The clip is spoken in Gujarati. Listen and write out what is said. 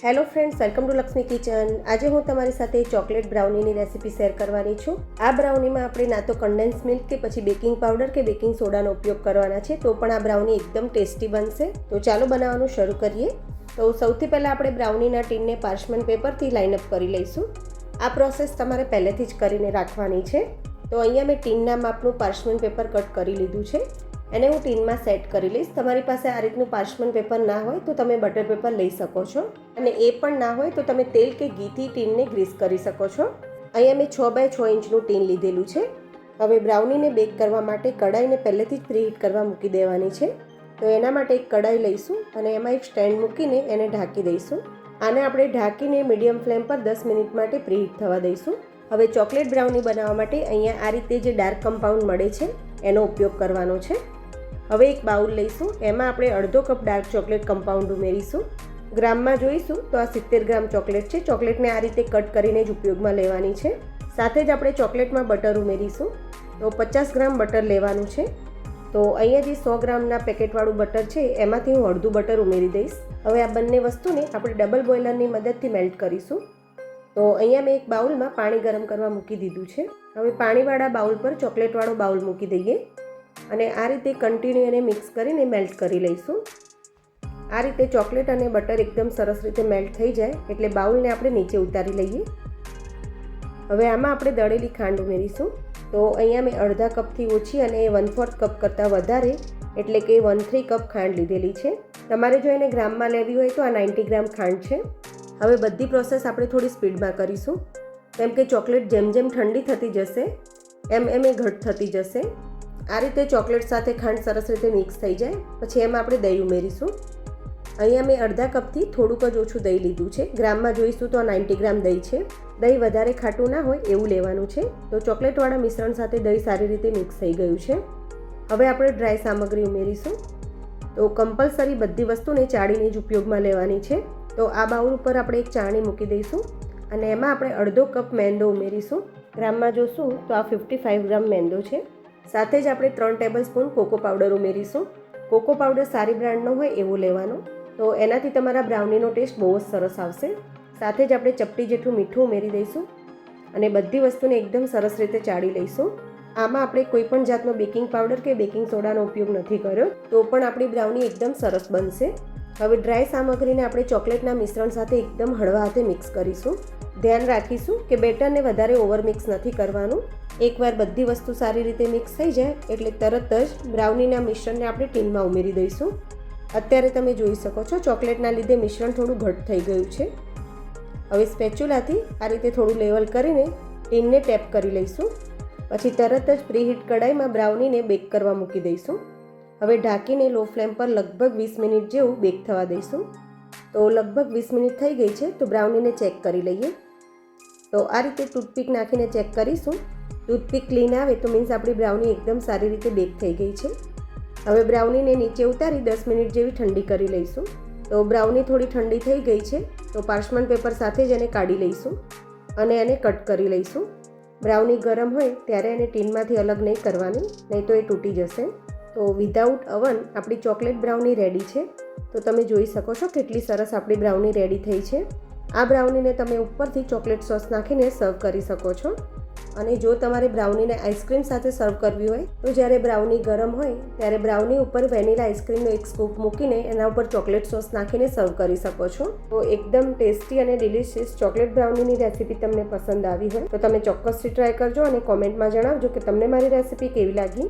Hello friends, welcome to Lakshmi kitchen. આજે હું તમારી સાથે ચોકલેટ બ્રાઉનીની રેસીપી શેર કરવાની છું। આ બ્રાઉનીમાં આપણે ના તો કન્ડેન્સ મિલ્ક કે પછી બેકિંગ પાવડર કે બેકિંગ સોડાનો ઉપયોગ કરવાના છે, તો પણ આ બ્રાઉની એકદમ ટેસ્ટી બનશે। તો ચાલો બનાવવાનું શરૂ કરીએ। તો સૌથી પહેલાં આપણે બ્રાઉનીના ટીનને પાર્ચમેન્ટ પેપરથી લાઇનઅપ કરી લઈશું। આ પ્રોસેસ તમારે પહેલેથી જ કરીને રાખવાની છે। તો અહીંયા મેં ટીનના માપનું પાર્ચમેન્ટ પેપર કટ કરી લીધું છે। એને હું ટીનમાં સેટ કરી લઈશ। તમારી પાસે આ રીતનું પાર્ચમેન્ટ પેપર ના હોય તો તમે બટર પેપર લઈ શકો છો, અને એ પણ ના હોય તો તમે તેલ કે ઘીથી ટીનને ગ્રીસ કરી શકો છો। અહીંયા મેં 6 બાય 6 ઇંચનું ટીન લીધેલું છે। હવે બ્રાઉનીને બેક કરવા માટે કડાઈને પહેલેથી જ પ્રીહીટ કરવા મૂકી દેવાની છે। તો એના માટે એક કડાઈ લઈશું અને એમાં એક સ્ટેન્ડ મૂકીને એને ઢાંકી દઈશું। આને આપણે ઢાંકીને મીડિયમ ફ્લેમ પર 10 મિનિટ માટે પ્રીહીટ થવા દઈશું। હવે ચોકલેટ બ્રાઉની બનાવવા માટે અહીંયા આ રીતે જે ડાર્ક કમ્પાઉન્ડ મળે છે એનો ઉપયોગ કરવાનો છે। હવે એક બાઉલ લઈશું, એમાં આપણે અડધો કપ ડાર્ક ચોકલેટ કમ્પાઉન્ડ ઉમેરીશું। ગ્રામમાં જોઈશું તો આ 70 ગ્રામ ચોકલેટ છે। ચોકલેટને આ રીતે કટ કરીને જ ઉપયોગમાં લેવાની છે। સાથે જ આપણે ચોકલેટમાં બટર ઉમેરીશું, તો 50 ગ્રામ બટર લેવાનું છે। તો અહીંયા જે 100 ગ્રામના પેકેટવાળું બટર છે એમાંથી હું અડધું બટર ઉમેરી દઈશ। હવે આ બંને વસ્તુને આપણે ડબલ બોઇલરની મદદથી મેલ્ટ કરીશું। તો અહીંયા મેં એક બાઉલમાં પાણી ગરમ કરવા મૂકી દીધું છે। હવે પાણીવાળા બાઉલ પર ચોકલેટવાળો બાઉલ મૂકી દઈએ અને આ રીતે કન્ટિન્યુ એને મિક્સ કરીને મેલ્ટ કરી લઈશું। આ રીતે ચોકલેટ અને બટર એકદમ સરસ રીતે મેલ્ટ થઈ જાય એટલે બાઉલને આપણે નીચે ઉતારી લઈએ। હવે આમાં આપણે દળેલી ખાંડ ઉમેરીશું। તો અહીંયા મેં અડધા કપથી ઓછી અને 1/4 કપ કરતાં વધારે એટલે કે 1/3 કપ ખાંડ લીધેલી છે। તમારે જો એને ગ્રામમાં લેવી હોય તો આ 90 ગ્રામ ખાંડ છે। હવે બધી પ્રોસેસ આપણે થોડી સ્પીડમાં કરીશું, કેમ કે ચોકલેટ જેમ જેમ ઠંડી થતી જશે એમ એ ઘટ થતી જશે। આ રીતે ચોકલેટ સાથે ખાંડ સરસ રીતે મિક્સ થઈ જાય પછી એમાં આપણે દહીં ઉમેરીશું। અહીંયા મેં અડધા કપથી થોડુંક જ ઓછું દહીં લીધું છે। ગ્રામમાં જોઈશું તો 90 ગ્રામ દહીં છે। દહીં વધારે ખાટું ના હોય એવું લેવાનું છે। તો ચોકલેટવાળા મિશ્રણ સાથે દહીં સારી રીતે મિક્સ થઈ ગયું છે। હવે આપણે ડ્રાય સામગ્રી ઉમેરીશું। તો કમ્પલસરી બધી વસ્તુને ચાળીને જ ઉપયોગમાં લેવાની છે। તો આ બાઉલ ઉપર આપણે એક ચાળણી મૂકી દઈશું અને એમાં આપણે અડધો કપ મેંદો ઉમેરીશું। ગ્રામમાં જોશું તો આ 55 ગ્રામ મેંદો છે। સાથે જ આપણે 3 ટેબલ સ્પૂન કોકો પાવડર ઉમેરીશું। કોકો પાવડર સારી બ્રાન્ડનો હોય એવો લેવાનો, તો એનાથી તમારા બ્રાઉનીનો ટેસ્ટ બહુ જ સરસ આવશે। સાથે જ આપણે ચપટી જેટલું મીઠું ઉમેરી દઈશું અને બધી વસ્તુને એકદમ સરસ રીતે ચાળી લઈશું। આમાં આપણે કોઈ પણ જાતનો બેકિંગ પાવડર કે બેકિંગ સોડાનો ઉપયોગ નથી કર્યો, તો પણ આપણી બ્રાઉની એકદમ સરસ બનશે। હવે ડ્રાય સામગ્રીને આપણે ચોકલેટના મિશ્રણ સાથે એકદમ હળવા હાથે મિક્સ કરીશું। ધ્યાન રાખીશું કે બેટરને વધારે ઓવર મિક્સ નથી કરવાનું। એકવાર બધી વસ્તુ સારી રીતે મિક્સ થઈ જાય એટલે તરત જ બ્રાઉનીના મિશ્રણને આપણે ટીનમાં ઉમેરી દઈશું। અત્યારે તમે જોઈ શકો છો ચોકલેટના લીધે મિશ્રણ થોડું ઘટ થઈ ગયું છે। હવે સ્પેચ્યુલાથી આ રીતે થોડું લેવલ કરીને ટીનને ટેપ કરી લઈશું, પછી તરત જ પ્રીહીટ કડાઈમાં બ્રાઉનીને બેક કરવા મૂકી દઈશું। હવે ઢાંકીને લો ફ્લેમ પર લગભગ 20 મિનિટ જેવું બેક થવા દઈશું। તો લગભગ 20 મિનિટ થઈ ગઈ છે, તો બ્રાઉનીને ચેક કરી લઈએ। તો આ રીતે ટૂથપીક નાખીને ચેક કરીશું। ટૂથપીક ક્લીન આવે તો મીન્સ આપણી બ્રાઉની એકદમ સારી રીતે બેક થઈ ગઈ છે। હવે બ્રાઉનીને નીચે ઉતારી 10 મિનિટ જેવી ઠંડી કરી લઈશું। તો બ્રાઉની થોડી ઠંડી થઈ ગઈ છે, તો પાર્ચમેન્ટ પેપર સાથે જ એને કાઢી લઈશું અને એને કટ કરી લઈશું। બ્રાઉની ગરમ હોય ત્યારે એને ટીનમાંથી અલગ નહીં કરવાની, નહીં તો એ તૂટી જશે। તો વિધાઉટ અવન આપણી ચોકલેટ બ્રાઉની રેડી છે। તો તમે જોઈ શકો છો કેટલી સરસ આપણી બ્રાઉની રેડી થઈ છે। આ બ્રાઉનીને તમે ઉપરથી ચોકલેટ સોસ નાખીને સર્વ કરી શકો છો। અને જો તમારે બ્રાઉનીને આઈસ્ક્રીમ સાથે સર્વ કરવી હોય તો જ્યારે બ્રાઉની ગરમ હોય ત્યારે બ્રાઉની ઉપર વેનીલા આઈસ્ક્રીમનો એક સ્કૂપ મૂકીને એના ઉપર ચોકલેટ સોસ નાખીને સર્વ કરી શકો છો। તો એકદમ ટેસ્ટી અને ડિલિશિયસ ચોકલેટ બ્રાઉનીની રેસીપી તમને પસંદ આવી હોય તો તમે ચોક્કસથી ટ્રાય કરજો અને કોમેન્ટમાં જણાવજો કે તમને મારી રેસીપી કેવી લાગી।